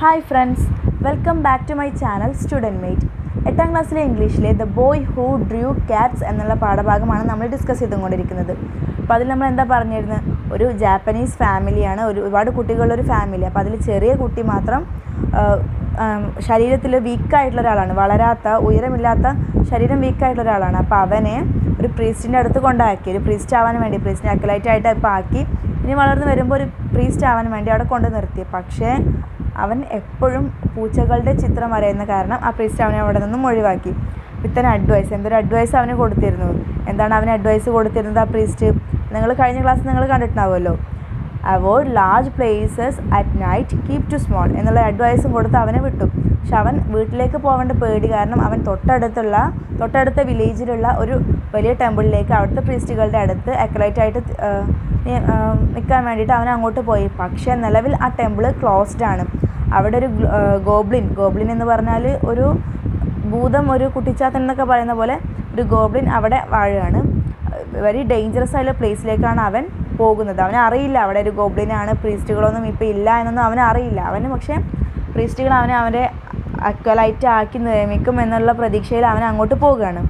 Hi friends, welcome back to my channel student mate. 8ാം ക്ലാസ്സിലെ ഇംഗ്ലീഷിലെ the boy who drew cats എന്നുള്ള പാഠഭാഗമാണ് നമ്മൾ ഡിസ്കസ് ചെയ്തുകൊണ്ടിരിക്കുന്നത്. അപ്പോൾ അതിൽ നമ്മൾ എന്താ പറഞ്ഞിരുന്നത്, ഒരു ജാപ്പനീസ് ഫാമിലിയാണ്, ഒരുപാട് കുട്ടികളുള്ളൊരു ഫാമിലി. അപ്പോൾ അതിൽ ചെറിയ കുട്ടി മാത്രം ശരീരത്തിൽ വീക്കായിട്ടുള്ള ഒരാളാണ്, വളരാത്ത, ഉയരമില്ലാത്ത ശരീരം വീക്കായിട്ടുള്ള ഒരാളാണ്. അപ്പോൾ അവനെ ഒരു പ്രീസ്റ്റിൻ്റെ അടുത്ത് കൊണ്ടാക്കി, ഒരു പ്രീസ്റ്റ് ആവാൻ വേണ്ടി, പ്രീസ്റ്റിനെ അക്കലൈറ്റായിട്ട് ഇപ്പോൾ ആക്കി. ഇനി വളർന്ന് വരുമ്പോൾ ഒരു പ്രീസ്റ്റ് ആവാൻ വേണ്ടി അവിടെ കൊണ്ടു നിർത്തി. പക്ഷേ അവൻ എപ്പോഴും പൂച്ചകളുടെ ചിത്രം വരയുന്ന കാരണം ആ പ്രീസ്റ്റ് അവനെ അവിടെ നിന്നും ഒഴിവാക്കി. ഇത്തരം അഡ്വൈസ്, എന്തൊരു അഡ്വൈസ് അവന് കൊടുത്തിരുന്നു. എന്താണ് അവന് അഡ്വൈസ് കൊടുത്തിരുന്നത് ആ പ്രീസ്റ്റ്? നിങ്ങൾ കഴിഞ്ഞ ക്ലാസ് നിങ്ങൾ കണ്ടിട്ടുണ്ടാവുമല്ലോ. Avoid large places at night, keep to small എന്നുള്ള അഡ്വൈസും കൊടുത്ത് അവനെ വിട്ടു. പക്ഷെ അവൻ വീട്ടിലേക്ക് പോകേണ്ട പേടി കാരണം അവൻ തൊട്ടടുത്ത വില്ലേജിലുള്ള ഒരു വലിയ ടെമ്പിളിലേക്ക്, അവിടുത്തെ പ്രീസ്റ്റുകളുടെ അടുത്ത് അക്യുറേറ്റായിട്ട് നിൽക്കാൻ വേണ്ടിയിട്ട് അവൻ അങ്ങോട്ട് പോയി. പക്ഷേ നിലവിൽ ആ ടെമ്പിൾ ക്ലോസ്ഡ് ആണ്. അവിടെ ഒരു ഗോബ്ലിൻ എന്ന് പറഞ്ഞാൽ ഒരു ഭൂതം, ഒരു കുട്ടിച്ചാത്തൻ എന്നൊക്കെ പറയുന്ന പോലെ ഒരു ഗോബ്ലിൻ അവിടെ വാഴുകയാണ്. വെരി ഡേഞ്ചറസ് ആയിട്ടുള്ള പ്ലേസിലേക്കാണ് അവൻ പോകുന്നത്. അവനറിയില്ല അവിടെ ഒരു ഗോബ്ലിനാണ്, പ്രീസ്റ്റുകളൊന്നും ഇപ്പോൾ ഇല്ല എന്നൊന്നും അവനറിയില്ല. പക്ഷേ പ്രീസ്റ്റുകൾ അവരെ അക്വലൈറ്റ് ആക്കി നിയമിക്കും എന്നുള്ള പ്രതീക്ഷയിൽ അവൻ അങ്ങോട്ട് പോവുകയാണ്.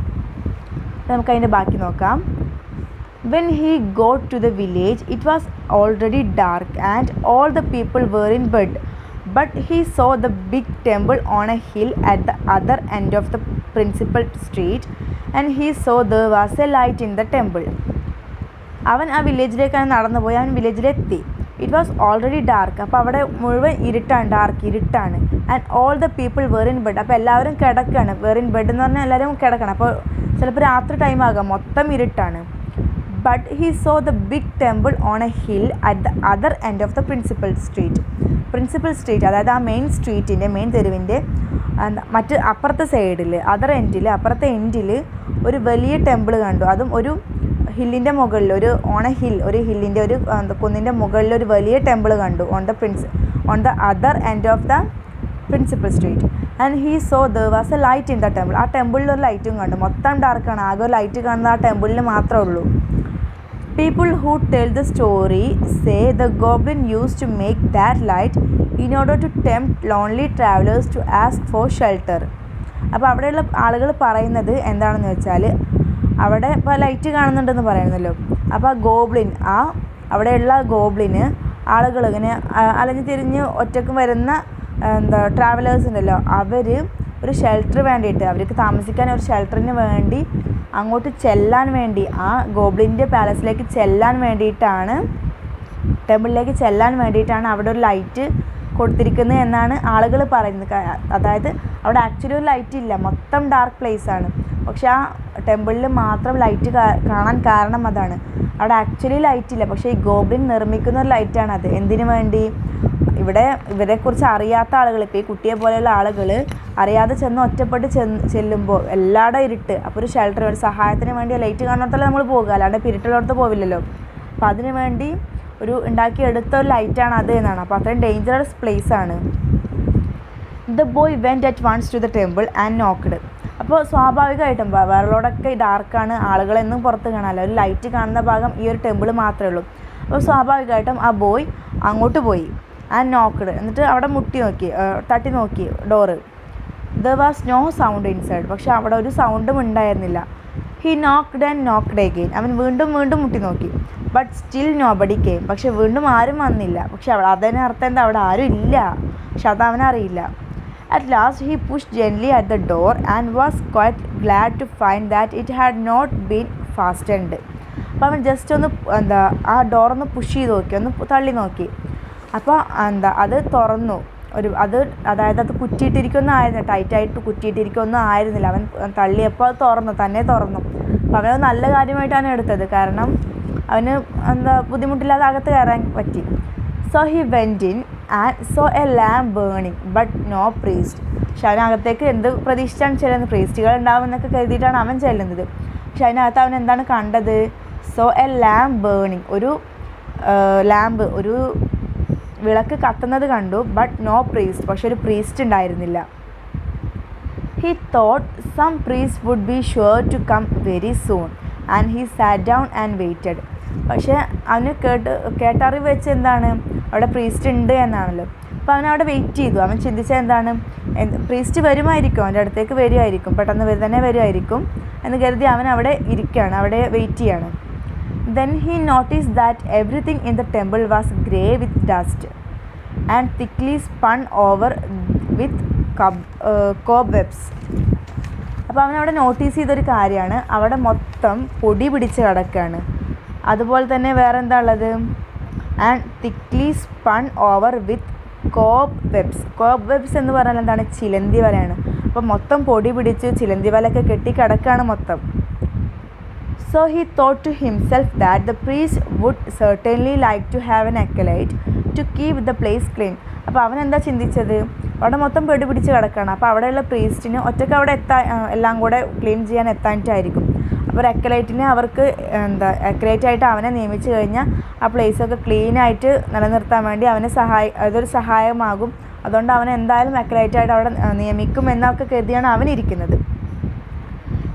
നമുക്കതിൻ്റെ ബാക്കി നോക്കാം. When he got to the village, it was already dark and all the people were in bed. But he saw the big temple on a hill at the other end of the principal street, and he saw there was a light in the temple. അവൻ ആ വില്ലേജിലേക്കാണ് നടന്നു പോയി. അവൻ വില്ലേജിലെത്തി. It was already dark. അപ്പോൾ അവിടെ മുഴുവൻ ഇരുട്ടാണ്. And all the people were in bed. അപ്പോൾ എല്ലാവരും കിടക്കുകയാണ്. വെർ ഇൻ ബെഡ് എന്ന് പറഞ്ഞാൽ എല്ലാവരും കിടക്കണം. അപ്പോൾ ചിലപ്പോൾ രാത്രി ടൈം ആകാം, മൊത്തം ഇരുട്ടാണ്. But he saw the big temple on a hill at the other end of the principal street. അതായത് ആ മെയിൻ തെരുവിൻ്റെ മറ്റ് അപ്പുറത്തെ സൈഡിൽ, അപ്പുറത്തെ എൻഡിൽ ഒരു വലിയ ടെമ്പിൾ കണ്ടു. അതും ഒരു ഹില്ലിൻ്റെ മുകളിൽ, ഒരു ഹില്ലിൻ്റെ ഒരു കുന്നിൻ്റെ മുകളിൽ ഒരു വലിയ ടെമ്പിൾ കണ്ടു. On the other end of the principal street. And he so there was a light in the temple. ആ ടെമ്പിളിൽ ഒരു ലൈറ്റും കണ്ടു. മൊത്തം ഡാർക്കാണ്, ആകെ ഒരു ലൈറ്റ് കാണുന്നത് ആ ടെമ്പിളിൽ മാത്രമേ ഉള്ളൂ. People who tell the story say the goblin used to make that light in order to tempt lonely travelers to ask for shelter. അപ്പോൾ അവിടെയുള്ള ആളുകൾ പറയുന്നത് എന്താണെന്ന് വെച്ചാൽ, അവിടെ ഇപ്പോൾ ലൈറ്റ് കാണുന്നുണ്ടെന്ന് പറയുന്നല്ലോ. അപ്പോൾ അവിടെയുള്ള ഗോബ്ലിന് ആളുകൾ ഇങ്ങനെ അലഞ്ഞു തിരിഞ്ഞ് ഒറ്റയ്ക്ക് വരുന്ന ട്രാവലേഴ്സ് ഉണ്ടല്ലോ, അവർ ഒരു ഷെൽട്ടർ വേണ്ടിയിട്ട്, അവർക്ക് താമസിക്കാൻ ഒരു ഷെൽട്ടറിന് വേണ്ടി അങ്ങോട്ട് ചെല്ലാൻ വേണ്ടി, ആ ഗോബ്ലിൻ്റെ പാലസിലേക്ക് ചെല്ലാൻ വേണ്ടിയിട്ടാണ്, ടെമ്പിളിലേക്ക് ചെല്ലാൻ വേണ്ടിയിട്ടാണ് അവിടെ ഒരു ലൈറ്റ് കൊടുത്തിരിക്കുന്നത് എന്നാണ് ആളുകൾ പറയുന്നത്. അതായത് അവിടെ ആക്ച്വലി ഒരു ലൈറ്റ് ഇല്ല, മൊത്തം ഡാർക്ക് പ്ലേസ് ആണ്. പക്ഷേ ആ ടെമ്പിളിൽ മാത്രം ലൈറ്റ് കാണാൻ കാരണം അതാണ്. അവിടെ ആക്ച്വലി ലൈറ്റ് ഇല്ല, പക്ഷേ ഈ ഗോബ്ലിൻ നിർമ്മിക്കുന്ന ഒരു ലൈറ്റാണ് അത്. എന്തിനു വേണ്ടി? ഇവരെക്കുറിച്ച് അറിയാത്ത ആളുകൾ, ഇപ്പോൾ ഈ കുട്ടിയെ പോലെയുള്ള ആളുകൾ അറിയാതെ ഒറ്റപ്പെട്ട് ചെല്ലുമ്പോൾ എല്ലായിടും ഇരുട്ട്. അപ്പോൾ ഒരു ഷെൽട്ടർ, ഒരു സഹായത്തിന് വേണ്ടി ലൈറ്റ് കാണുന്നിടത്തല്ലേ നമ്മൾ പോകുക, അല്ലാണ്ട് ഇരുട്ടുള്ളിടത്ത് പോവില്ലല്ലോ. അപ്പോൾ അതിന് വേണ്ടി ഉണ്ടാക്കിയെടുത്ത ഒരു ലൈറ്റാണ് അത് എന്നാണ്. അപ്പോൾ അത്രയും ഡേഞ്ചറസ് പ്ലേസ് ആണ്. The boy went at once to the temple and knocked. അപ്പോൾ സ്വാഭാവികമായിട്ടും വേറെയോടൊക്കെ ഡാർക്കാണ്, ആളുകളെന്നും പുറത്ത് കാണാമല്ലോ, ഒരു ലൈറ്റ് കാണുന്ന ഭാഗം ഈ ഒരു ടെമ്പിൾ മാത്രമേ ഉള്ളൂ. അപ്പോൾ സ്വാഭാവികമായിട്ടും ആ ബോയ് അങ്ങോട്ട് പോയി. ആൻഡ് നോക്ക്ഡ്, എന്നിട്ട് അവിടെ തട്ടി നോക്കി door. There was no sound inside. പക്ഷെ അവിടെ ഒരു സൗണ്ടും ഉണ്ടായിരുന്നില്ല. He knocked and knocked again. അവൻ വീണ്ടും മുട്ടി നോക്കി. But still nobody came. പക്ഷെ വീണ്ടും ആരും വന്നില്ല. പക്ഷെ അതിനർത്ഥം എന്താ, അവിടെ ആരും ഇല്ല. പക്ഷെ അതവനറിയില്ല. At last he push gently at the door and was quite glad to find that it had not been fastened. അപ്പോൾ അവൻ ജസ്റ്റ് ഒന്ന് ആ ഡോറൊന്ന് പുഷ് ചെയ്ത് നോക്കി, ഒന്ന് തള്ളി നോക്കി. അപ്പോൾ അത് തുറന്നു. അതായത് അത് കുറ്റിയിട്ടിരിക്കൊന്നും ആയിരുന്നില്ല, ടൈറ്റായിട്ട് കുറ്റിയിട്ടിരിക്കൊന്നും ആയിരുന്നില്ല. അവൻ തള്ളിയപ്പോൾ അത് തന്നെ തുറന്നു. അപ്പോൾ അവനത് നല്ല കാര്യമായിട്ടാണ് എടുത്തത്, കാരണം അവന് ബുദ്ധിമുട്ടില്ലാതെ അകത്ത് കയറാൻ പറ്റി. So he went in and saw a lamp burning but no priest. പക്ഷെ അവനകത്തേക്ക് എന്ത് പ്രതീക്ഷിച്ചാണ് ചെല്ലുന്നത്? പ്രീസ്റ്റുകൾ ഉണ്ടാവുമെന്നൊക്കെ കരുതിയിട്ടാണ് അവൻ ചെല്ലുന്നത്. പക്ഷെ അതിനകത്ത് അവൻ എന്താണ് കണ്ടത്? സോ എ ലാമ്പ് ബേണിങ്, ഒരു വിളക്ക് കത്തുന്നത് കണ്ടു. ബട്ട് നോ പ്രീസ്റ്റ്, പക്ഷെ ഒരു പ്രീസ്റ്റ് ഉണ്ടായിരുന്നില്ല. He thought some priest would be sure to come very soon and he sat down and waited. പക്ഷേ അവന് കേട്ടറിവ് വെച്ച് എന്താണ്, അവിടെ പ്രീസ്റ്റ് ഉണ്ട് എന്നാണല്ലോ. അപ്പോൾ അവനവിടെ വെയിറ്റ് ചെയ്തു. അവൻ ചിന്തിച്ചത് എന്താണ്, പ്രീസ്റ്റ് വരുമായിരിക്കും, അവൻ്റെ അടുത്തേക്ക് വരുമായിരിക്കും, പെട്ടെന്ന് തന്നെ വരുമായിരിക്കും എന്ന് കരുതി അവൻ അവിടെ ഇരിക്കുകയാണ്, അവിടെ വെയിറ്റ് ചെയ്യാണ്. Then he noticed that everything in the temple was grey with dust and thickly spun over with cobwebs. അപ്പോൾ അവനവിടെ നോട്ടീസ് ചെയ്തൊരു കാര്യമാണ്, അവിടെ മൊത്തം പൊടി പിടിച്ച് കിടക്കുകയാണ്. അതുപോലെ തന്നെ വേറെ എന്താ ഉള്ളത്, and thickly spun over with Cobb webs എന്ന് പറഞ്ഞാൽ എന്താണ്, ചിലന്തി വലയാണ്. അപ്പോൾ മൊത്തം പൊടി പിടിച്ച് ചിലന്തി വലയൊക്കെ കെട്ടി കിടക്കുകയാണ് മൊത്തം. So he thought to himself that the priest would certainly like to have an acolyte to keep the place clean. അപ്പോൾ അവൻ എന്താ ചിന്തിച്ചത്, അവിടെ മൊത്തം പൊടി പിടിച്ച് കിടക്കുകയാണ്, അപ്പോൾ അവിടെയുള്ള പ്രീസ്റ്റിന് ഒറ്റയ്ക്ക് അവിടെ എല്ലാം കൂടെ ക്ലീൻ ചെയ്യാൻ എത്താനിട്ടായിരിക്കും. അപ്പോൾ ഒരു അക്കലൈറ്റിനെ അവർക്ക് അക്കലൈറ്റായിട്ട് അവനെ നിയമിച്ചു കഴിഞ്ഞാൽ ആ പ്ലേസൊക്കെ ക്ലീനായിട്ട് നിലനിർത്താൻ വേണ്ടി അതൊരു സഹായമാകും. അതുകൊണ്ട് അവൻ എന്തായാലും അക്കലൈറ്റായിട്ട് അവിടെ നിയമിക്കും എന്നൊക്കെ കരുതിയാണ് അവനിരിക്കുന്നത്.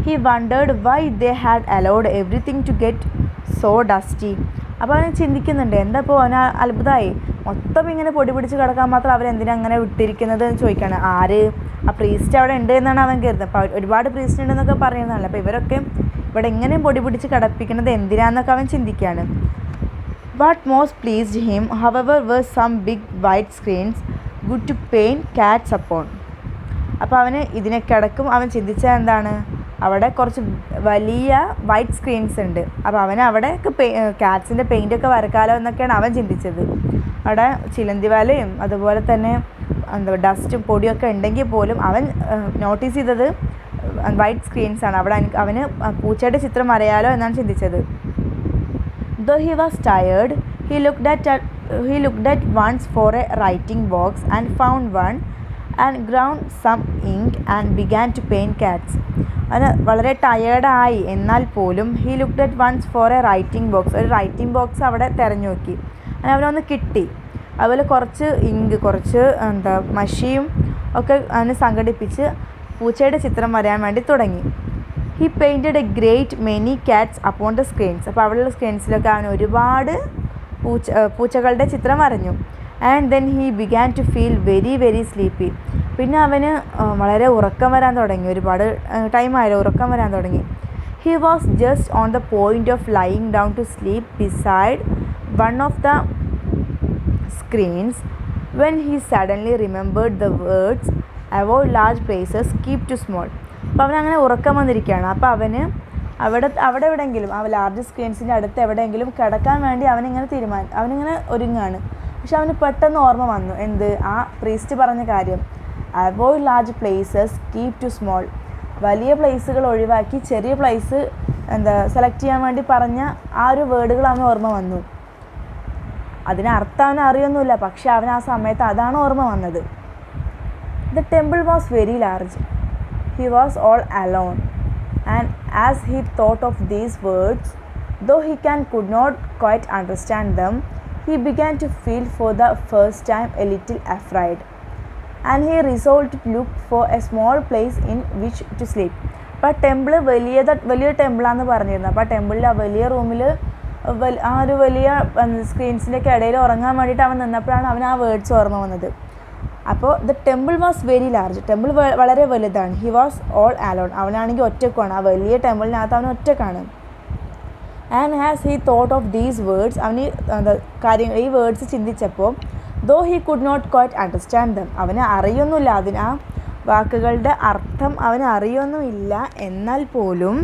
He wondered why they had allowed everything to get so dusty. അപ്പോൾ അവൻ ചിന്തിക്കുന്നുണ്ട്, എന്താ ഇപ്പോൾ അവന് അത്ഭുതമായി, മൊത്തം ഇങ്ങനെ പൊടി പിടിച്ച് കിടക്കാൻ മാത്രം അവരെന്തിനാ അങ്ങനെ വിട്ടിരിക്കുന്നത് എന്ന് ചോദിക്കുകയാണ്. ആ പ്രീസ്റ്റ് അവിടെ ഉണ്ട് എന്നാണ് അവൻ കരുതുന്നത്. അപ്പോൾ ഒരുപാട് പ്രീസ്റ്റ് ഉണ്ടെന്നൊക്കെ പറയുന്നതല്ല, അപ്പോൾ ഇവരൊക്കെ ഇവിടെ എങ്ങനെയും പൊടി പിടിച്ച് കിടപ്പിക്കുന്നത് എന്തിനാന്നൊക്കെ അവൻ ചിന്തിക്കുകയാണ്. What most pleased him, however, were some big white screens good to paint cats upon. അപ്പോൾ അവന് ഇതിനൊക്കിടക്കും അവൻ ചിന്തിച്ചത് എന്താണ്, അവിടെ കുറച്ച് വലിയ വൈറ്റ് സ്ക്രീൻസ് ഉണ്ട്, അപ്പോൾ അവൻ അവിടെയൊക്കെ കാറ്റ്സിൻ്റെ പെയിൻ്റൊക്കെ വരക്കാലോ എന്നൊക്കെയാണ് അവൻ ചിന്തിച്ചത്. അവിടെ ചിലന്തി വലയും അതുപോലെ തന്നെ ഡസ്റ്റും പൊടിയൊക്കെ ഉണ്ടെങ്കിൽ പോലും അവൻ നോട്ടീസ് ചെയ്തത് വൈറ്റ് സ്ക്രീൻസാണ്. അവിടെ അവന് പൂച്ചയുടെ ചിത്രം വരയാലോ എന്നാണ് ചിന്തിച്ചത്. Though he was tired, he looked at once for a writing box and found one and ground some ink and began to paint cats. അവന് വളരെ ടയേർഡായി എന്നാൽ പോലും he looked at once for a writing box, ഒരു writing box അവിടെ തിരഞ്ഞു നോക്കി. അങ്ങനെ അവനൊന്ന് കിട്ടി. അതുപോലെ കുറച്ച് ഇങ്ക്, കുറച്ച് മഷിയും ഒക്കെ അവന് സംഘടിപ്പിച്ച് പൂച്ചയുടെ ചിത്രം വരയാൻ വേണ്ടി തുടങ്ങി. He painted a great many cats upon the screens. അപ്പോൾ അവിടെയുള്ള സ്ക്രീൻസിലൊക്കെ അവൻ ഒരുപാട് പൂച്ചകളുടെ ചിത്രം വരഞ്ഞു. And then he began to feel very very sleepy. പിന്നെ അവന് വളരെ ഉറക്കം വരാൻ തുടങ്ങി, ഒരുപാട് ടൈമായാലും ഉറക്കം വരാൻ തുടങ്ങി. He was just on the point of lying down to sleep beside one of the screens when he suddenly remembered the words avoid large places keep to small. അപ്പോൾ അവനങ്ങനെ ഉറക്കം വന്നിരിക്കുകയാണ്. അപ്പോൾ അവന് അവിടെ എവിടെയെങ്കിലും ആ ലാർജ് സ്ക്രീൻസിൻ്റെ അടുത്ത് എവിടെയെങ്കിലും കിടക്കാൻ വേണ്ടി അവനിങ്ങനെ ഒരുങ്ങാണ്. പക്ഷെ അവന് പെട്ടെന്ന് ഓർമ്മ വന്നു, എന്ത്, ആ പ്രീസ്റ്റ് പറഞ്ഞ കാര്യം, avoid large places keep to small. വലിയ പ്ലേസുകൾ ഒഴിവാക്കി ചെറിയ പ്ലേസ് സെലക്ട് ചെയ്യാൻ വേണ്ടി പറഞ്ഞ ആ ഒരു വേർഡുകൾ അവന് ഓർമ്മ വന്നു. അതിനർത്ഥം അവന് അറിയൊന്നുമില്ല, പക്ഷെ അവൻ ആ സമയത്ത് അതാണ് ഓർമ്മ വന്നത്. The temple was very large. He was all alone and as he thought of these words, though he could not quite understand them, he began to feel for the first time a little afraid. And he resolved to look for a small place in which to sleep. അപ്പോൾ temple വലിയ ടെമ്പിളാണെന്ന് പറഞ്ഞിരുന്നു. അപ്പോൾ ആ ടെമ്പിളിൽ ആ വലിയ റൂമിൽ ആ ഒരു വലിയ സ്ക്രീൻസിൻ്റെയൊക്കെ ഇടയിൽ ഉറങ്ങാൻ വേണ്ടിയിട്ട് അവൻ നിന്നപ്പോഴാണ് അവൻ ആ വേർഡ്സ് ഓർമ്മ വന്നത്. അപ്പോൾ the temple was very large. Temple വളരെ വലുതാണ്. He was all alone. അവനാണെങ്കിൽ ഒറ്റക്കാണ്. ആ വലിയ ടെമ്പിളിനകത്ത് അവൻ ഒറ്റക്കാണ്. And has he thought of these words, അവന് ഈ വേർഡ്സ് ചിന്തിച്ചപ്പോൾ, though he could not quite understand them, അവന് അറിയൊന്നുമില്ല, ആ വാക്കുകളുടെ അർത്ഥം അവന് അറിയൊന്നുമില്ല, എന്നാൽ പോലും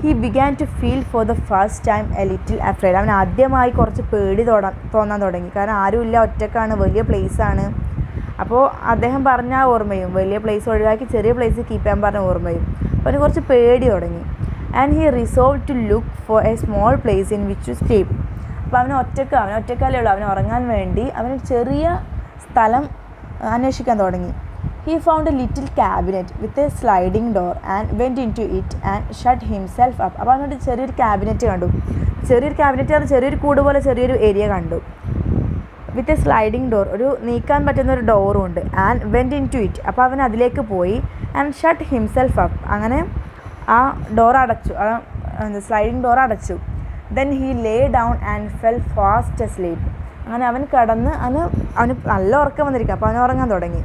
he began to feel for the first time a little afraid. അവൻ ആദ്യമായി കുറച്ച് പേടി തോന്നാൻ തുടങ്ങി. കാരണം ആരുമില്ല, ഒറ്റക്കാണ്, വലിയ പ്ലേസാണ്. അപ്പോൾ അദ്ദേഹം പറഞ്ഞ ഓർമ്മയും, വലിയ പ്ലേസ് ഒഴിവാക്കി ചെറിയ പ്ലേസ് കീപ്പ് ചെയ്യാൻ പറഞ്ഞ ഓർമ്മയും, അപ്പോൾ അവന് കുറച്ച് പേടി തുടങ്ങി. And he resolve to look for a small place in which to sleep. അപ്പോൾ അവന് ഒറ്റക്കാലേ ഉള്ളൂ. അവന് ഉറങ്ങാൻ വേണ്ടി അവന് ചെറിയ സ്ഥലം അന്വേഷിക്കാൻ തുടങ്ങി. He found a little cabinet with a sliding door and went into it and shut himself up. അപ്പോൾ അവനൊരു ചെറിയൊരു ക്യാബിനറ്റ് കണ്ടു. ചെറിയൊരു കൂട് പോലെ ചെറിയൊരു ഏരിയ കണ്ടു. വിത്ത് എ സ്ലൈഡിങ് ഡോർ, ഒരു നീക്കാൻ പറ്റുന്ന ഒരു ഡോറും ഉണ്ട്. And went into it, അപ്പോൾ അവൻ അതിലേക്ക് പോയി. ആൻഡ് ഷട്ട് ഹിംസെൽഫ് അപ്പ്, അങ്ങനെ ആ ഡോർ അടച്ചു, സ്ലൈഡിങ് ഡോർ അടച്ചു. Then he lay down and fell fast asleep. അങ്ങനെ അവൻ കിടന്ന് അവന് നല്ല ഉറക്കം വന്നിരിക്കുക. അപ്പോൾ അവൻ ഉറങ്ങാൻ തുടങ്ങി.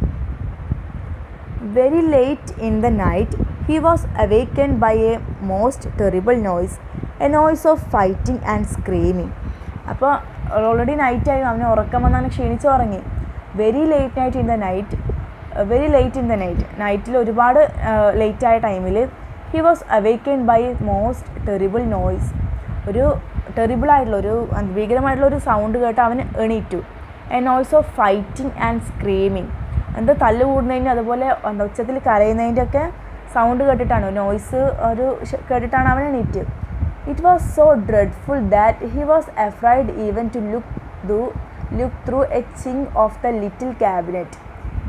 Very late in the night he was awakened by a most terrible noise, a noise of fighting and screaming. അപ്പോൾ ഓൾറെഡി നൈറ്റായി, അവന് ഉറക്കം വന്ന് അവന് ക്ഷീണിച്ച് ഉറങ്ങി. Very late in the night, നൈറ്റിൽ ഒരുപാട് ലേറ്റായ ടൈമിൽ he was awakened by a most terrible noise, ഒരു ടെറിബിളായിട്ടുള്ള ഭീകരമായിട്ടുള്ളൊരു സൗണ്ട് കേട്ട് അവൻ എണീറ്റു. A noise of fighting and screaming, എന്താ തല്ല് കൂടുന്നതിൻ്റെ അതുപോലെ ഉച്ചത്തിൽ കരയുന്നതിൻ്റെ ഒക്കെ സൗണ്ട് കേട്ടിട്ടാണ്, നോയ്സ് കേട്ടിട്ടാണ് അവൻ എണീറ്റ്. It was so dreadful that he was afraid even to look through a chink of the little cabinet.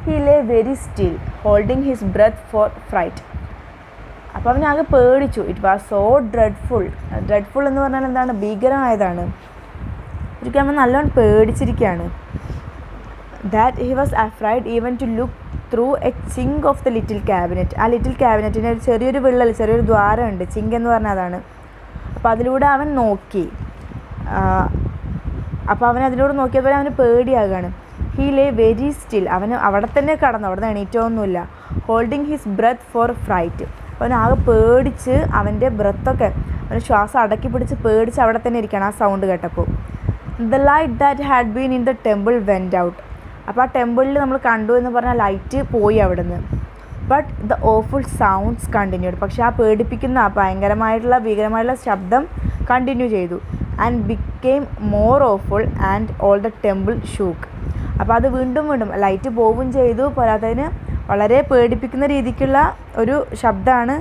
He lay very still holding his breath for fright. അപ്പോൾ അവനാകെ പേടിച്ചു. ഇറ്റ് വാസ് സോ ഡ്രെഡ്ഫുൾ എന്ന് പറഞ്ഞാൽ എന്താണ്? ഭീകരമായതാണ്. ഒരിക്കലും അവൻ നല്ലോണം പേടിച്ചിരിക്കുകയാണ്. That he was afraid even to look through a chink of the little cabinet. ആ ലിറ്റിൽ ക്യാബിനറ്റിൻ്റെ ഒരു ചെറിയൊരു വിള്ളൽ, ചെറിയൊരു ദ്വാരമുണ്ട്, ചിങ്ക് എന്ന് പറഞ്ഞാൽ അതാണ്. അപ്പോൾ അതിലൂടെ അവൻ നോക്കി. അപ്പോൾ അവൻ അതിലൂടെ നോക്കിയപ്പോൾ അവന് പേടിയാകുകയാണ്. ഹി ലേ വെരി സ്റ്റിൽ, അവന് അവിടെ തന്നെ കടന്നു, അവിടെ നിന്ന് എണീറ്റൊന്നുമില്ല. Holding his breath for fright, അവൻ ആകെ പേടിച്ച് അവൻ്റെ ബ്രെത്തൊക്കെ, അവന് ശ്വാസം അടക്കി പിടിച്ച് പേടിച്ച് അവിടെ തന്നെ ഇരിക്കുകയാണ് ആ സൗണ്ട് കേട്ടപ്പോൾ. The light that had been in the temple went out. അപ്പോൾ ആ ടെമ്പിളിൽ നമ്മൾ കണ്ടു എന്ന് പറഞ്ഞാൽ ലൈറ്റ് പോയി അവിടെ നിന്ന്. But the awful sounds continued, പക്ഷേ ആ പേടിപ്പിക്കുന്ന ഭീകരമായിട്ടുള്ള ശബ്ദം കണ്ടിന്യൂ ചെയ്തു. And became more awful and all the temple shook. അപ്പോൾ അത് വീണ്ടും ലൈറ്റ് പോവുകയും ചെയ്തു. പോരാത്തതിന് വളരെ പേടിപ്പിക്കുന്ന രീതിക്കുള്ള ഒരു ശബ്ദമാണ്,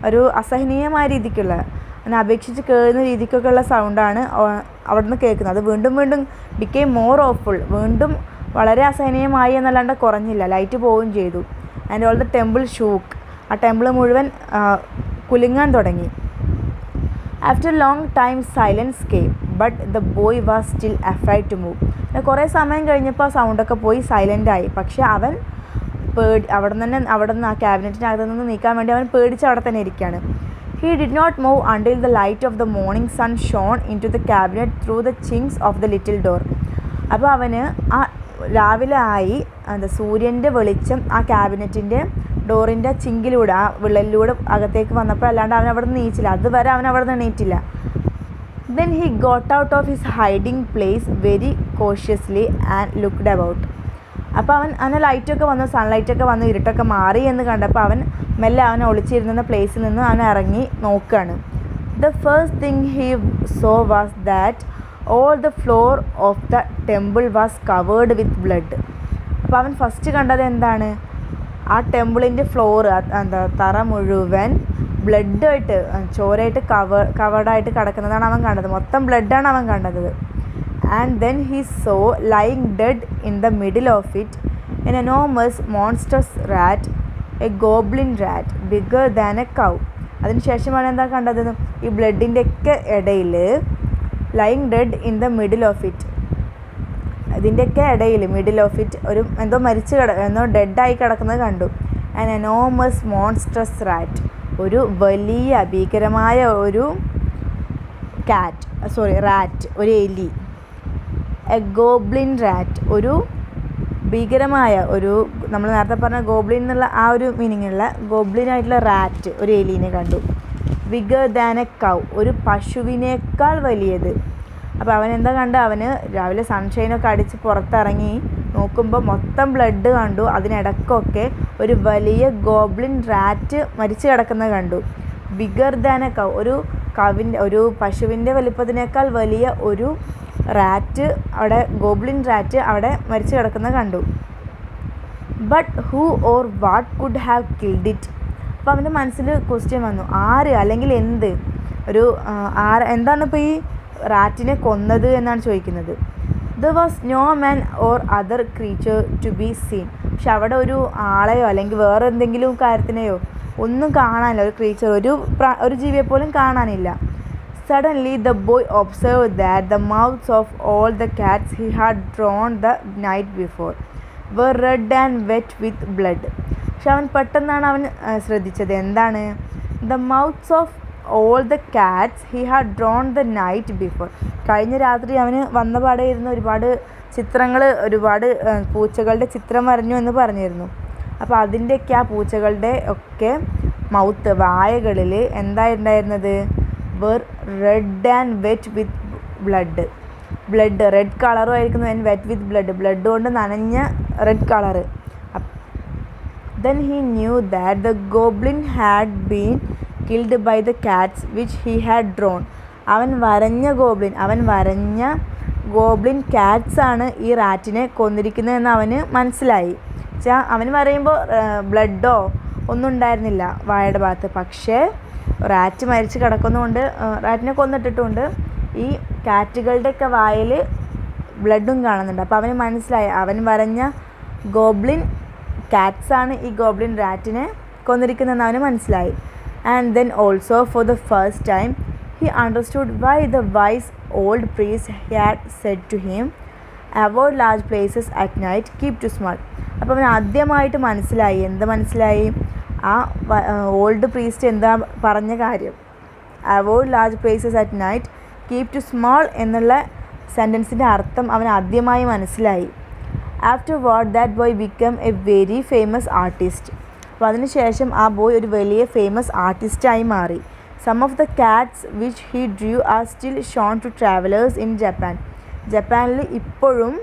ഒരു അസഹനീയമായ രീതിക്കുള്ള, അതിനെ അപേക്ഷിച്ച് കേൾക്കുന്ന രീതിക്കൊക്കെ ഉള്ള സൗണ്ടാണ് അവിടെ നിന്ന് കേൾക്കുന്നത്. അത് വീണ്ടും ബിക്കെയിം മോർ ഓഫുൾ, വീണ്ടും വളരെ അസഹനീയമായി എന്നല്ലാണ്ട് കുറഞ്ഞില്ല, ലൈറ്റ് പോവുകയും ചെയ്തു. And all the temple shook, ആ ടെമ്പിൾ മുഴുവൻ കുലുങ്ങാൻ തുടങ്ങി. After long time silence came but the boy was still afraid to move. കുറേ സമയം കഴിഞ്ഞപ്പോൾ ആ സൗണ്ടൊക്കെ പോയി സൈലൻ്റായി. പക്ഷേ അവൻ അവിടെ നിന്ന് ആ ക്യാബിനറ്റിനകത്ത് നിന്ന് നീക്കാൻ വേണ്ടി അവൻ പേടിച്ച് അവിടെ തന്നെ ഇരിക്കുകയാണ്. He did not move until the light of the morning sun shone into the cabinet through the chinks of the little door. അപ്പോൾ അവന് ആ രാവിലെ ആയി, സൂര്യൻ്റെ വെളിച്ചം ആ ക്യാബിനറ്റിൻ്റെ ഡോറിൻ്റെ ചിങ്കിലൂടെ, ആ വിള്ളലിലൂടെ അകത്തേക്ക് വന്നപ്പോൾ അല്ലാണ്ട് അവൻ അവിടെ നിന്ന് നീച്ചില്ല. അതുവരെ അവൻ അവിടെ നിന്ന് എണീറ്റില്ല. Then he got out of his hiding place very cautiously and looked about. അപ്പോൾ അവന് ലൈറ്റൊക്കെ വന്നു, സൺലൈറ്റൊക്കെ വന്നു, ഇരുട്ടൊക്കെ മാറി എന്ന് കണ്ടപ്പോൾ അവൻ മെല്ലെ അവൻ ഒളിച്ചിരുന്ന പ്ലേസിൽ നിന്ന് അവൻ ഇറങ്ങി നോക്കുകയാണ്. The first thing he so was that all the floor of the temple was covered with blood. അപ്പോൾ അവൻ ഫസ്റ്റ് കണ്ടത് എന്താണ്? ആ ടെമ്പിളിൻ്റെ തറ മുഴുവൻ ബ്ലഡായിട്ട്, ചോരയായിട്ട് കവേർഡായിട്ട് കിടക്കുന്നതാണ് അവൻ കണ്ടത്. മൊത്തം ബ്ലഡാണ് അവൻ കണ്ടത്. And then he saw lying dead in the middle of it an enormous monstrous rat, a goblin rat bigger than a cow. അതിനുശേഷമാണ് എന്താ കണ്ടത്? ഈ ബ്ലഡിൻ്റെ ഒക്കെ ഇടയിൽ, lying dead in the middle of it, ഇതിൻ്റെയൊക്കെ ഇടയിൽ മിഡിൽ ഓഫ് ഇറ്റ് ഒരു എന്തോ ഡെഡായി കിടക്കുന്നത് കണ്ടു. ആൻ എനോമസ് മോൺസ്ട്രസ് റാറ്റ്, ഒരു വലിയ ഭീകരമായ ഒരു റാറ്റ്, ഒരു എലി. എ ഗോബ്ലിൻ റാറ്റ്, ഒരു ഭീകരമായ ഒരു, നമ്മൾ നേരത്തെ പറഞ്ഞ ഗോബ്ലിൻ എന്നുള്ള ആ ഒരു മീനിങ്ങുള്ള ഗോബ്ലിനായിട്ടുള്ള റാറ്റ്, ഒരു എലീനെ കണ്ടു. ബിഗർ ദാൻ എ കൗ, ഒരു പശുവിനേക്കാൾ വലിയത്. അപ്പോൾ അവൻ എന്താ കണ്ട? അവന് രാവിലെ സൺഷൈനൊക്കെ അടിച്ച് പുറത്തിറങ്ങി നോക്കുമ്പോൾ മൊത്തം ബ്ലഡ് കണ്ടു. അതിനിടയ്ക്കൊക്കെ ഒരു വലിയ ഗോബ്ലിൻ റാറ്റ് മരിച്ചു കിടക്കുന്നത് കണ്ടു. ബിഗർ ദാൻ എ കൗ, ഒരു പശുവിൻ്റെ വലിപ്പത്തിനേക്കാൾ വലിയ ഒരു റാറ്റ് അവിടെ, ഗോബ്ലിൻ റാറ്റ് അവിടെ മരിച്ചു കിടക്കുന്നത് കണ്ടു. But who or what could have killed it. അപ്പോൾ അവൻ്റെ മനസ്സിൽ ക്വസ്റ്റ്യൻ വന്നു, ആര് അല്ലെങ്കിൽ എന്ത്, എന്താണ് ഇപ്പോൾ ഈ റാറ്റിനെ കൊന്നത് എന്നാണ് ചോദിക്കുന്നത്. There was no man or other creature to be seen. പക്ഷെ അവിടെ ഒരു ആളെയോ അല്ലെങ്കിൽ വേറെ എന്തെങ്കിലും കാര്യത്തിനെയോ ഒന്നും കാണാനില്ല, ഒരു ക്രീച്ചർ, ഒരു ജീവിയെപ്പോലും കാണാനില്ല. Suddenly the boy observed that the mouths of all the cats he had drawn the night before were red and wet with blood. പക്ഷെ അവൻ പെട്ടെന്നാണ് ശ്രദ്ധിച്ചത്, എന്താണ്? The mouths of all the cats he had drawn the night before. കഴിഞ്ഞ രാത്രി അവന് വന്നപാടെ ഇരുന്ന് ഒരുപാട് ചിത്രങ്ങൾ, ഒരുപാട് പൂച്ചകളുടെ ചിത്രം വരഞ്ഞു എന്ന് പറഞ്ഞിരുന്നു. അപ്പോൾ അതിൻ്റെയൊക്കെ ആ പൂച്ചകളുടെ ഒക്കെ മൗത്ത്, വായകളിൽ എന്തായിട്ടുണ്ടായിരുന്നത്? Were red and wet with blood. Red കളറും ആയിരിക്കുന്നു, ആൻഡ് വെറ്റ് വിത്ത് ബ്ലഡ് കൊണ്ട് നനഞ്ഞ red colour. Then he knew that the goblin had been killed by the cats which he had drawn. അവൻ വരഞ്ഞ ഗോബ്ലിൻ കാറ്റ്സ് ആണ് ഈ റാറ്റിനെ കൊന്നിരിക്കുന്നതെന്ന് അവന് മനസ്സിലായി. അവൻ പറയുമ്പോൾ ബ്ലഡോ ഒന്നും ഉണ്ടായിരുന്നില്ല വായയുടെ ഭാഗത്ത്. പക്ഷേ റാറ്റ് മരിച്ച് കിടക്കുന്നതുകൊണ്ട്, റാറ്റിനെ കൊന്നിട്ടിട്ടുണ്ട്, ഈ കാറ്റുകളുടെയൊക്കെ വായിൽ ബ്ലഡും കാണുന്നുണ്ട്. അപ്പോൾ അവന് മനസ്സിലായി അവൻ വരഞ്ഞ ഗോബ്ലിൻ കാറ്റ്സ് ആണ് ഈ ഗോബ്ലിൻ റാറ്റിനെ കൊന്നിരിക്കുന്നതെന്ന് അവന് മനസ്സിലായി. And then also for the first time he understood why the wise old priest had said to him, avoid large places at night, keep to small. അപ്പോൾ അവൻ ആദ്യമായിട്ട് മനസ്സിലായി. മനസ്സിലായി? ആ ഓൾഡ് പ്രീസ്റ്റ് എന്താ പറഞ്ഞ കാര്യം? Avoid large places at night, keep to small എന്നുള്ള സെൻറ്റൻസിൻ്റെ അർത്ഥം അവൻ ആദ്യമായി മനസ്സിലായി. After what that boy become a very famous artist. അപ്പോൾ അതിനുശേഷം ആ ബോയ് ഒരു വലിയ ഫേമസ് ആർട്ടിസ്റ്റായി മാറി. Some of the cats which he drew are still shown to travelers in Japan. ജപ്പാനിൽ ഇപ്പോഴും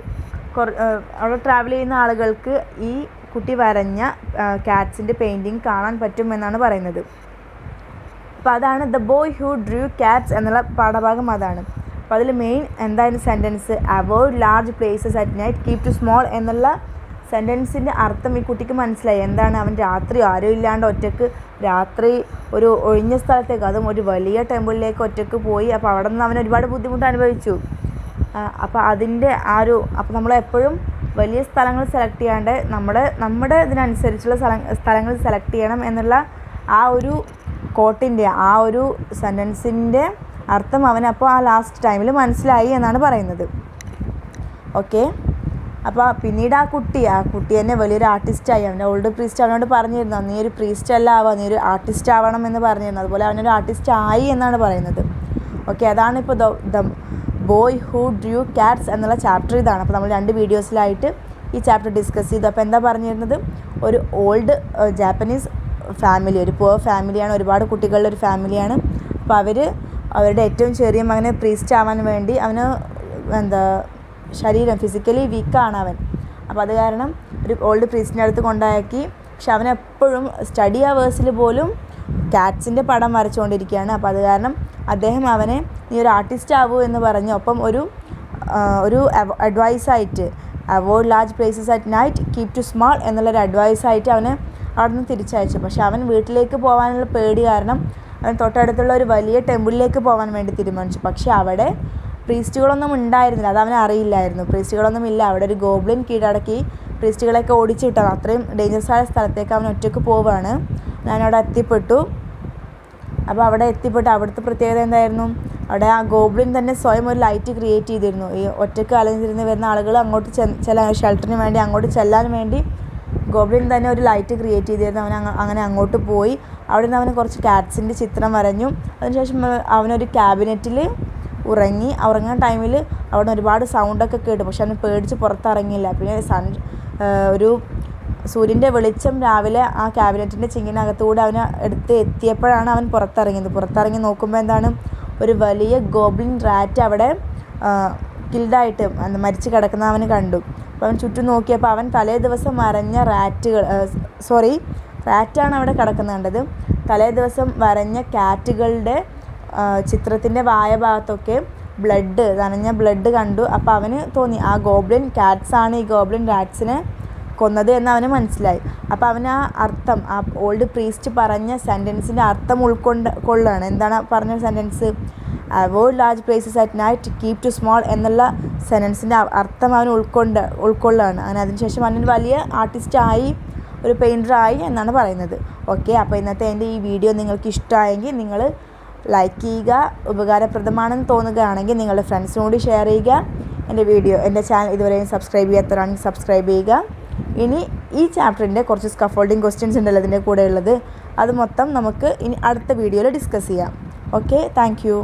അവിടെ ട്രാവൽ ചെയ്യുന്ന ആളുകൾക്ക് ഈ കുട്ടി വരഞ്ഞ കാറ്റ്സിൻ്റെ പെയിൻറ്റിങ് കാണാൻ പറ്റുമെന്നാണ് പറയുന്നത്. അപ്പോൾ അതാണ് the boy who drew cats എന്നുള്ള പാഠഭാഗം അതാണ്. അപ്പോൾ അതിൽ മെയിൻ എന്തായാലും sentence avoid large places at night, keep to small എന്നുള്ള സെൻറ്റൻസിൻ്റെ അർത്ഥം ഈ കുട്ടിക്ക് മനസ്സിലായി. എന്താണ്? അവൻ രാത്രി ആരും ഇല്ലാണ്ട് ഒറ്റയ്ക്ക് രാത്രി ഒരു ഒഴിഞ്ഞ സ്ഥലത്തേക്ക്, അതും ഒരു വലിയ ടെമ്പിളിലേക്ക് ഒറ്റയ്ക്ക് പോയി. അപ്പോൾ അവിടെ നിന്ന് അവൻ ഒരുപാട് ബുദ്ധിമുട്ട് അനുഭവിച്ചു. അപ്പോൾ അതിൻ്റെ അപ്പോൾ നമ്മളെപ്പോഴും വലിയ സ്ഥലങ്ങൾ സെലക്ട് ചെയ്യാണ്ട് നമ്മുടെ ഇതിനനുസരിച്ചുള്ള സ്ഥലങ്ങൾ സെലക്ട് ചെയ്യണം എന്നുള്ള ആ ഒരു കോട്ടിൻ്റെ ആ ഒരു സെൻറ്റൻസിൻ്റെ അർത്ഥം അവനപ്പോൾ ആ ലാസ്റ്റ് ടൈമിൽ മനസ്സിലായി എന്നാണ് പറയുന്നത്. ഓക്കെ. അപ്പോൾ പിന്നീട് ആ കുട്ടി തന്നെ വലിയൊരു ആർട്ടിസ്റ്റായി. അവൻ്റെ ഓൾഡ് പ്രീസ്റ്റ് അവനോട് പറഞ്ഞിരുന്നു, നീ ഒരു പ്രീസ്റ്റ് അല്ല ആവുക, നീ ഒരു ആർട്ടിസ്റ്റ് ആവണം എന്ന് പറഞ്ഞിരുന്നു. അതുപോലെ അവനൊരു ആർട്ടിസ്റ്റ് ആയി എന്നാണ് പറയുന്നത്. ഓക്കെ, അതാണ് ഇപ്പോൾ the boy who drew cats എന്നുള്ള ചാപ്റ്റർ ഇതാണ്. അപ്പോൾ നമ്മൾ 2 വീഡിയോസിലായിട്ട് ഈ ചാപ്റ്റർ ഡിസ്കസ് ചെയ്തു. അപ്പോൾ എന്താ പറഞ്ഞിരുന്നത്? ഒരു ഓൾഡ് ജാപ്പനീസ് ഫാമിലി, ഒരു പുവർ ഫാമിലിയാണ്, ഒരുപാട് കുട്ടികളുടെ ഒരു ഫാമിലിയാണ്. അപ്പോൾ അവരുടെ ഏറ്റവും ചെറിയ മകനെ പ്രീസ്റ്റ് ആവാൻ വേണ്ടി അവന് ശരീരം ഫിസിക്കലി വീക്കാണ് അവൻ. അപ്പോൾ അത് കാരണം ഒരു ഓൾഡ് പ്രീസ്റ്റിൻ്റെ അടുത്ത് കൊണ്ടാക്കി. പക്ഷെ അവനെപ്പോഴും സ്റ്റഡി അവേഴ്സിൽ പോലും കാറ്റ്സിൻ്റെ പടം വരച്ചുകൊണ്ടിരിക്കുകയാണ്. അപ്പോൾ അത് കാരണം അദ്ദേഹം അവനെ നീ ഒരു ആർട്ടിസ്റ്റ് ആവൂ എന്ന് പറഞ്ഞ് ഒപ്പം ഒരു അഡ്വൈസായിട്ട് avoid large places at night, keep to small എന്നുള്ളൊരു അഡ്വൈസായിട്ട് അവനെ അവിടെ നിന്ന് തിരിച്ചയച്ചു. പക്ഷെ അവൻ വീട്ടിലേക്ക് പോകാനുള്ള പേടി കാരണം അവൻ തൊട്ടടുത്തുള്ള ഒരു വലിയ ടെമ്പിളിലേക്ക് പോകാൻ വേണ്ടി തീരുമാനിച്ചു. പക്ഷെ അവിടെ പ്രീസ്റ്റുകളൊന്നും ഉണ്ടായിരുന്നില്ല, അത് അവനെ അറിയില്ലായിരുന്നു. പ്രീസ്റ്റുകളൊന്നും ഇല്ല, അവിടെ ഒരു ഗോബ്ലിൻ കീഴടക്കി പ്രീസ്റ്റുകളെയൊക്കെ ഓടിച്ചു വിട്ടത്. അത്രയും ഡേഞ്ചറസ് ആയ സ്ഥലത്തേക്ക് അവൻ ഒറ്റയ്ക്ക് പോവുകയാണ്. ഞാനവിടെ എത്തിപ്പെട്ടു. അപ്പോൾ അവിടെ എത്തിപ്പെട്ട് അവിടുത്തെ പ്രത്യേകത എന്തായിരുന്നു? അവിടെ ആ ഗോബ്ലിൻ തന്നെ സ്വയം ഒരു ലൈറ്റ് ക്രിയേറ്റ് ചെയ്തിരുന്നു. ഈ ഒറ്റയ്ക്ക് അലഞ്ഞിരുന്ന് വരുന്ന ആളുകൾ അങ്ങോട്ട് ഷെൽട്ടറിന് വേണ്ടി അങ്ങോട്ട് ചെല്ലാൻ വേണ്ടി ഗോബ്ലിൻ തന്നെ ഒരു ലൈറ്റ് ക്രിയേറ്റ് ചെയ്തിരുന്നു. അങ്ങനെ അങ്ങോട്ട് പോയി. അവിടെ നിന്ന് അവന് കുറച്ച് കാറ്റ്സിൻ്റെ ചിത്രം വരഞ്ഞു. അതിനുശേഷം അവനൊരു ക്യാബിനറ്റിൽ ഉറങ്ങാൻ ടൈമിൽ അവിടെ ഒരുപാട് സൗണ്ടൊക്കെ കേട്ടു. പക്ഷെ അവന് പേടിച്ച് പുറത്തിറങ്ങിയില്ല. പിന്നെ ഒരു സൂര്യൻ്റെ വെളിച്ചം രാവിലെ ആ ക്യാബിനറ്റിൻ്റെ ചിങ്ങിനകത്തൂടെ അവന് എത്തിയപ്പോഴാണ് അവൻ പുറത്തിറങ്ങി നോക്കുമ്പോൾ എന്താണ്, ഒരു വലിയ ഗോബ്ലിൻ റാറ്റ് അവിടെ കിൽഡായിട്ട് മരിച്ച് കിടക്കുന്ന അവന് കണ്ടു. അപ്പോൾ അവൻ ചുറ്റും നോക്കിയപ്പോൾ അവൻ തലേ ദിവസം വരഞ്ഞ റാറ്റാണ് അവിടെ കിടക്കുന്നത് കണ്ടത്. തലേ ദിവസം വരഞ്ഞ കാറ്റുകളുടെ ചിത്രത്തിൻ്റെ വായ ഭാഗത്തൊക്കെ നനഞ്ഞ ബ്ലഡ് കണ്ടു. അപ്പോൾ അവന് തോന്നി ആ ഗോബ്ലിൻ കാറ്റ്സാണ് ഈ ഗോബ്ലിൻ റാറ്റ്സിനെ കൊന്നത് എന്ന് അവന് മനസ്സിലായി. അപ്പോൾ അവന് ആ അർത്ഥം, ആ ഓൾഡ് പ്രീസ്റ്റ് പറഞ്ഞ സെൻറ്റൻസിൻ്റെ അർത്ഥം കൊള്ളുകയാണ്. എന്താണ് പറഞ്ഞ sentence? Avoid large places at night, keep to small എന്നുള്ള സെൻറ്റൻസിൻ്റെ അർത്ഥം അവൻ ഉൾക്കൊള്ളുകയാണ്. അങ്ങനെ അതിനുശേഷം അവനൊരു വലിയ ആർട്ടിസ്റ്റായി, ഒരു പെയിൻറ്ററായി എന്നാണ് പറയുന്നത്. ഓക്കെ, അപ്പോൾ ഇന്നത്തെ എൻ്റെ ഈ വീഡിയോ നിങ്ങൾക്ക് ഇഷ്ടമായെങ്കിൽ നിങ്ങൾ ലൈക്ക് ചെയ്യുക. ഉപകാരപ്രദമാണെന്ന് തോന്നുകയാണെങ്കിൽ നിങ്ങളുടെ ഫ്രണ്ട്സിനോട് ഷെയർ ചെയ്യുക. എൻ്റെ ചാനൽ ഇതുവരെയും സബ്സ്ക്രൈബ് ചെയ്യാത്തവരാണെങ്കിൽ സബ്സ്ക്രൈബ് ചെയ്യുക. ഇനി ഈ ചാപ്റ്ററിൻ്റെ കുറച്ച് സ്കഫോൾഡിങ് ക്വസ്റ്റ്യൻസ് ഉണ്ടല്ലോ ഇതിൻ്റെ കൂടെ ഉള്ളത്, അത് മൊത്തം നമുക്ക് ഇനി അടുത്ത വീഡിയോയിൽ ഡിസ്കസ് ചെയ്യാം. Okay, thank you.